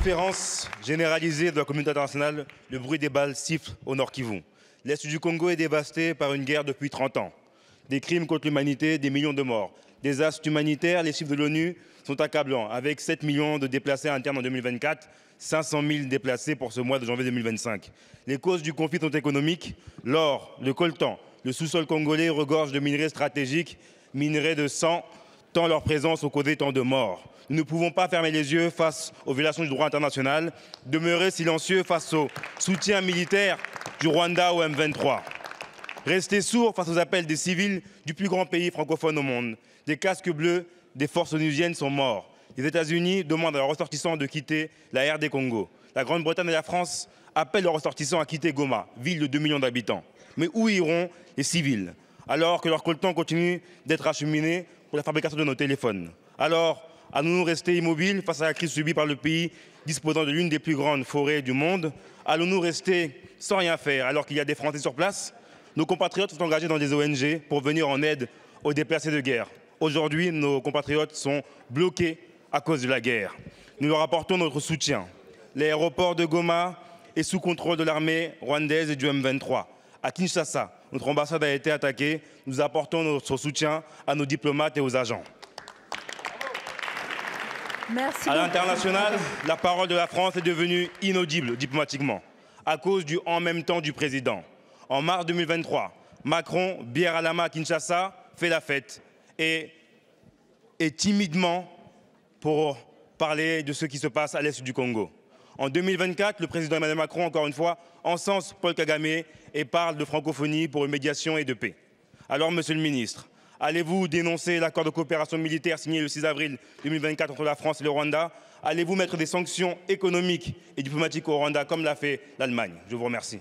indifférence généralisée de la communauté internationale, le bruit des balles siffle au Nord Kivu. L'Est du Congo est dévasté par une guerre depuis 30 ans. Des crimes contre l'humanité, des millions de morts. Des astres humanitaires, les chiffres de l'ONU sont accablants. Avec 7 millions de déplacés internes en 2024, 500 000 déplacés pour ce mois de janvier 2025. Les causes du conflit sont économiques. L'or, le coltan, le sous-sol congolais regorge de minerais stratégiques, minerais de sang, tant leur présence a causé tant de morts. Nous ne pouvons pas fermer les yeux face aux violations du droit international, demeurer silencieux face au soutien militaire du Rwanda au M23. Rester sourds face aux appels des civils du plus grand pays francophone au monde. Des casques bleus des forces onusiennes sont morts. Les États-Unis demandent à leurs ressortissants de quitter la RD Congo. La Grande-Bretagne et la France appellent leurs ressortissants à quitter Goma, ville de 2 millions d'habitants. Mais où iront les civils alors que leur coltan continue d'être acheminé pour la fabrication de nos téléphones? Alors, allons-nous rester immobiles face à la crise subie par le pays disposant de l'une des plus grandes forêts du monde? Allons-nous rester sans rien faire alors qu'il y a des Français sur place? Nos compatriotes sont engagés dans des ONG pour venir en aide aux déplacés de guerre. Aujourd'hui, nos compatriotes sont bloqués à cause de la guerre. Nous leur apportons notre soutien. L'aéroport de Goma est sous contrôle de l'armée rwandaise et du M23. À Kinshasa, notre ambassade a été attaquée. Nous apportons notre soutien à nos diplomates et aux agents. Merci à l'international, la parole de la France est devenue inaudible diplomatiquement à cause du « en même temps » du président. En mars 2023, Macron, bière à la main à Kinshasa, fait la fête et timidement pour parler de ce qui se passe à l'est du Congo. En 2024, le président Emmanuel Macron, encore une fois, encense Paul Kagame et parle de francophonie pour une médiation et de paix. Alors, Monsieur le ministre, allez-vous dénoncer l'accord de coopération militaire signé le 6 avril 2024 entre la France et le Rwanda? Allez-vous mettre des sanctions économiques et diplomatiques au Rwanda comme l'a fait l'Allemagne? Je vous remercie.